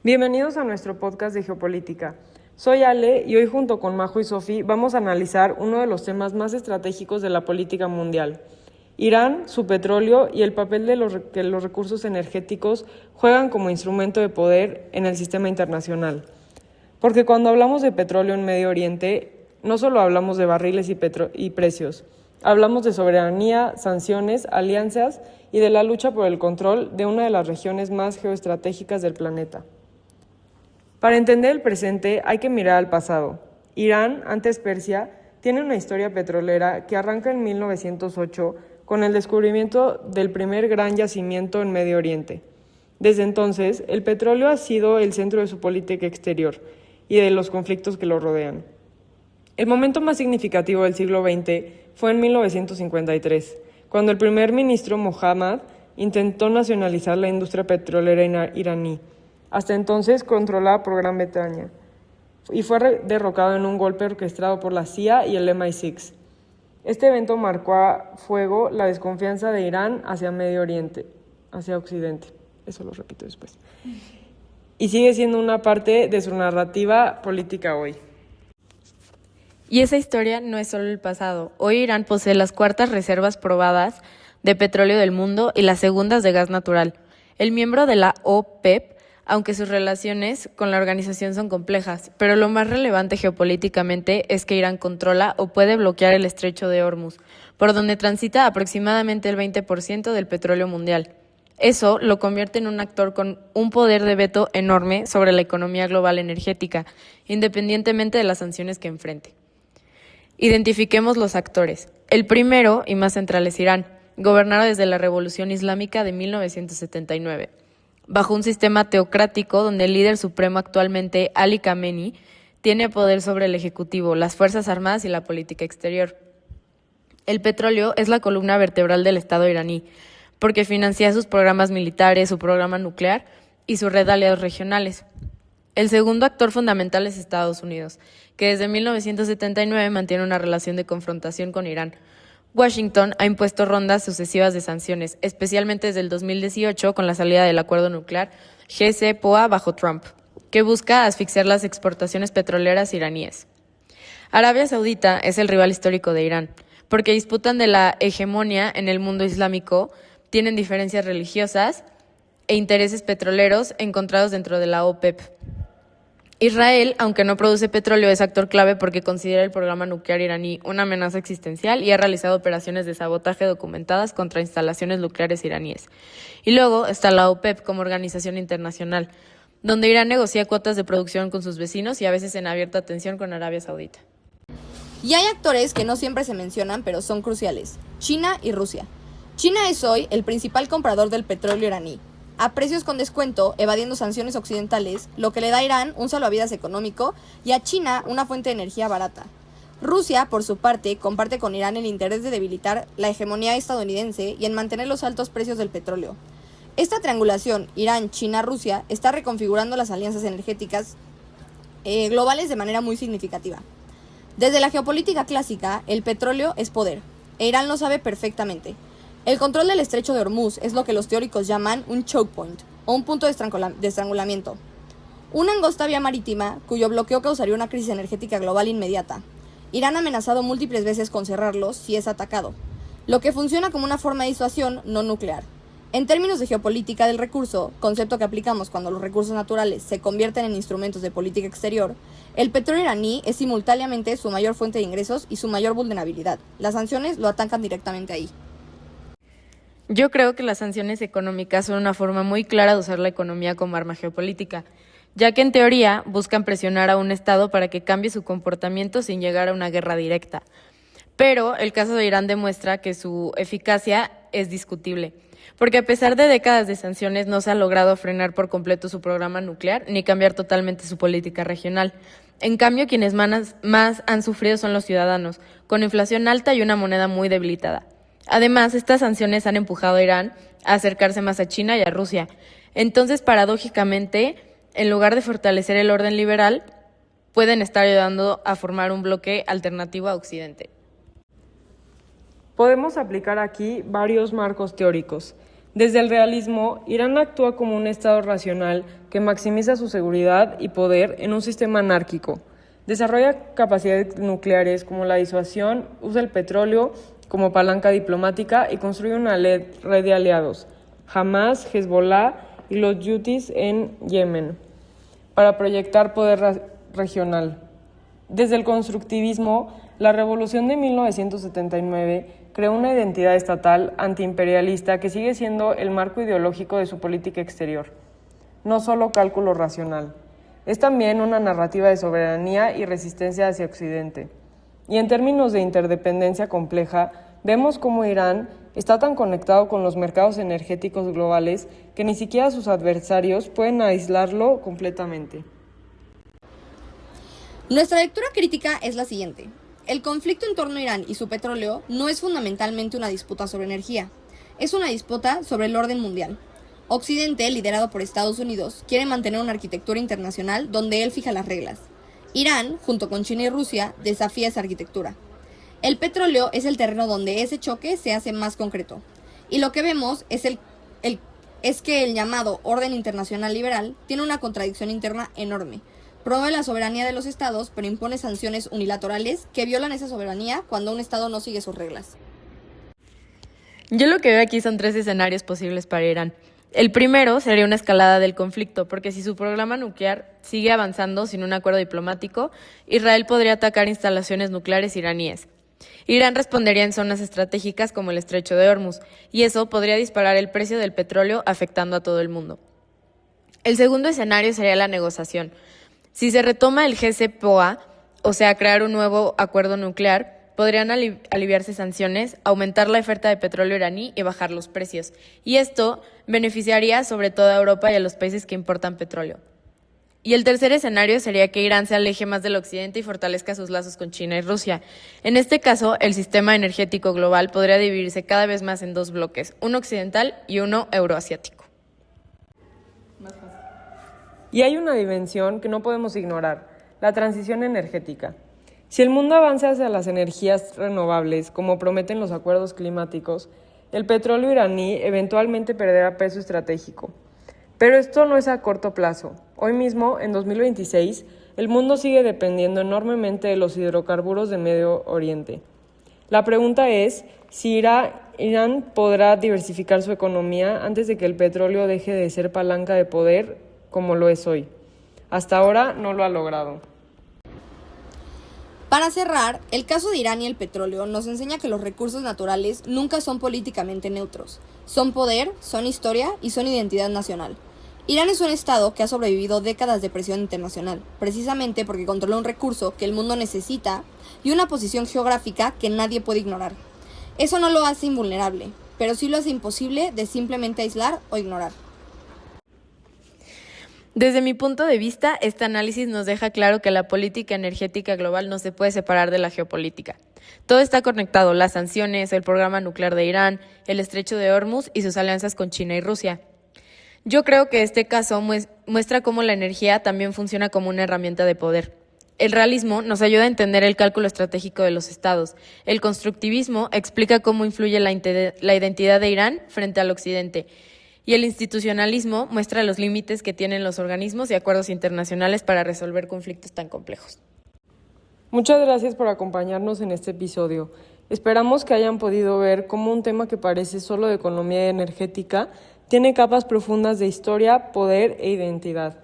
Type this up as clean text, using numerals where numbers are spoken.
Bienvenidos a nuestro podcast de geopolítica. Soy Ale y hoy junto con Majo y Sofi vamos a analizar uno de los temas más estratégicos de la política mundial. Irán, su petróleo y el papel que los recursos energéticos juegan como instrumento de poder en el sistema internacional. Porque cuando hablamos de petróleo en Medio Oriente, no solo hablamos de barriles y precios, hablamos de soberanía, sanciones, alianzas y de la lucha por el control de una de las regiones más geoestratégicas del planeta. Para entender el presente hay que mirar al pasado. Irán, antes Persia, tiene una historia petrolera que arranca en 1908 con el descubrimiento del primer gran yacimiento en Medio Oriente. Desde entonces, el petróleo ha sido el centro de su política exterior y de los conflictos que lo rodean. El momento más significativo del siglo XX fue en 1953, cuando el primer ministro Mohammad intentó nacionalizar la industria petrolera iraní, hasta entonces controlada por Gran Bretaña, y fue derrocado en un golpe orquestado por la CIA y el MI6. Este evento marcó a fuego la desconfianza de Irán hacia Medio Oriente, hacia Occidente. Eso lo repito después. Y sigue siendo una parte de su narrativa política hoy. Y esa historia no es solo el pasado. Hoy Irán posee las cuartas reservas probadas de petróleo del mundo y las segundas de gas natural. El miembro de la OPEP, aunque sus relaciones con la organización son complejas, pero lo más relevante geopolíticamente es que Irán controla o puede bloquear el estrecho de Hormuz, por donde transita aproximadamente el 20% del petróleo mundial. Eso lo convierte en un actor con un poder de veto enorme sobre la economía global energética, independientemente de las sanciones que enfrente. Identifiquemos los actores. El primero y más central es Irán, gobernado desde la Revolución Islámica de 1979. Bajo un sistema teocrático donde el líder supremo actualmente, Ali Khamenei, tiene poder sobre el Ejecutivo, las Fuerzas Armadas y la política exterior. El petróleo es la columna vertebral del Estado iraní, porque financia sus programas militares, su programa nuclear y su red de aliados regionales. El segundo actor fundamental es Estados Unidos, que desde 1979 mantiene una relación de confrontación con Irán. Washington ha impuesto rondas sucesivas de sanciones, especialmente desde el 2018 con la salida del acuerdo nuclear JCPOA bajo Trump, que busca asfixiar las exportaciones petroleras iraníes. Arabia Saudita es el rival histórico de Irán, porque disputan de la hegemonía en el mundo islámico, tienen diferencias religiosas e intereses petroleros encontrados dentro de la OPEP. Israel, aunque no produce petróleo, es actor clave porque considera el programa nuclear iraní una amenaza existencial y ha realizado operaciones de sabotaje documentadas contra instalaciones nucleares iraníes. Y luego está la OPEP como organización internacional, donde Irán negocia cuotas de producción con sus vecinos y a veces en abierta tensión con Arabia Saudita. Y hay actores que no siempre se mencionan, pero son cruciales: China y Rusia. China es hoy el principal comprador del petróleo iraní, a precios con descuento, evadiendo sanciones occidentales, lo que le da a Irán un salvavidas económico y a China una fuente de energía barata. Rusia, por su parte, comparte con Irán el interés de debilitar la hegemonía estadounidense y en mantener los altos precios del petróleo. Esta triangulación Irán, China, Rusia está reconfigurando las alianzas energéticas globales de manera muy significativa. Desde la geopolítica clásica, el petróleo es poder, e Irán lo sabe perfectamente. El control del estrecho de Hormuz es lo que los teóricos llaman un choke point, o un punto de estrangulamiento. Una angosta vía marítima cuyo bloqueo causaría una crisis energética global inmediata. Irán ha amenazado múltiples veces con cerrarlos si es atacado, lo que funciona como una forma de disuasión no nuclear. En términos de geopolítica del recurso, concepto que aplicamos cuando los recursos naturales se convierten en instrumentos de política exterior, el petróleo iraní es simultáneamente su mayor fuente de ingresos y su mayor vulnerabilidad. Las sanciones lo atacan directamente ahí. Yo creo que las sanciones económicas son una forma muy clara de usar la economía como arma geopolítica, ya que en teoría buscan presionar a un Estado para que cambie su comportamiento sin llegar a una guerra directa. Pero el caso de Irán demuestra que su eficacia es discutible, porque a pesar de décadas de sanciones no se ha logrado frenar por completo su programa nuclear ni cambiar totalmente su política regional. En cambio, quienes más han sufrido son los ciudadanos, con inflación alta y una moneda muy debilitada. Además, estas sanciones han empujado a Irán a acercarse más a China y a Rusia. Entonces, paradójicamente, en lugar de fortalecer el orden liberal, pueden estar ayudando a formar un bloque alternativo a Occidente. Podemos aplicar aquí varios marcos teóricos. Desde el realismo, Irán actúa como un Estado racional que maximiza su seguridad y poder en un sistema anárquico. Desarrolla capacidades nucleares como la disuasión, usa el petróleo como palanca diplomática y construye una red de aliados, Hamas, Hezbollah y los Houthis en Yemen, para proyectar poder regional. Desde el constructivismo, la revolución de 1979 creó una identidad estatal antiimperialista que sigue siendo el marco ideológico de su política exterior. No solo cálculo racional, es también una narrativa de soberanía y resistencia hacia Occidente. Y en términos de interdependencia compleja, vemos cómo Irán está tan conectado con los mercados energéticos globales que ni siquiera sus adversarios pueden aislarlo completamente. Nuestra lectura crítica es la siguiente. El conflicto en torno a Irán y su petróleo no es fundamentalmente una disputa sobre energía, es una disputa sobre el orden mundial. Occidente, liderado por Estados Unidos, quiere mantener una arquitectura internacional donde él fija las reglas. Irán, junto con China y Rusia, desafía esa arquitectura. El petróleo es el terreno donde ese choque se hace más concreto. Y lo que vemos es que el llamado orden internacional liberal tiene una contradicción interna enorme. Promueve la soberanía de los estados, pero impone sanciones unilaterales que violan esa soberanía cuando un estado no sigue sus reglas. Yo lo que veo aquí son 3 escenarios posibles para Irán. El primero sería una escalada del conflicto, porque si su programa nuclear sigue avanzando sin un acuerdo diplomático, Israel podría atacar instalaciones nucleares iraníes. Irán respondería en zonas estratégicas como el Estrecho de Hormuz, y eso podría disparar el precio del petróleo afectando a todo el mundo. El segundo escenario sería la negociación. Si se retoma el JCPOA, o sea, crear un nuevo acuerdo nuclear, podrían aliviarse sanciones, aumentar la oferta de petróleo iraní y bajar los precios. Y esto beneficiaría sobre todo a Europa y a los países que importan petróleo. Y el tercer escenario sería que Irán se aleje más del occidente y fortalezca sus lazos con China y Rusia. En este caso, el sistema energético global podría dividirse cada vez más en 2 bloques, uno occidental y uno euroasiático. Y hay una dimensión que no podemos ignorar, la transición energética. Si el mundo avanza hacia las energías renovables, como prometen los acuerdos climáticos, el petróleo iraní eventualmente perderá peso estratégico. Pero esto no es a corto plazo. Hoy mismo, en 2026, el mundo sigue dependiendo enormemente de los hidrocarburos del Medio Oriente. La pregunta es si Irán podrá diversificar su economía antes de que el petróleo deje de ser palanca de poder como lo es hoy. Hasta ahora no lo ha logrado. Para cerrar, el caso de Irán y el petróleo nos enseña que los recursos naturales nunca son políticamente neutros. Son poder, son historia y son identidad nacional. Irán es un estado que ha sobrevivido décadas de presión internacional, precisamente porque controla un recurso que el mundo necesita y una posición geográfica que nadie puede ignorar. Eso no lo hace invulnerable, pero sí lo hace imposible de simplemente aislar o ignorar. Desde mi punto de vista, este análisis nos deja claro que la política energética global no se puede separar de la geopolítica. Todo está conectado, las sanciones, el programa nuclear de Irán, el Estrecho de Hormuz y sus alianzas con China y Rusia. Yo creo que este caso muestra cómo la energía también funciona como una herramienta de poder. El realismo nos ayuda a entender el cálculo estratégico de los estados. El constructivismo explica cómo influye la identidad de Irán frente al occidente. Y el institucionalismo muestra los límites que tienen los organismos y acuerdos internacionales para resolver conflictos tan complejos. Muchas gracias por acompañarnos en este episodio. Esperamos que hayan podido ver cómo un tema que parece solo de economía energética tiene capas profundas de historia, poder e identidad.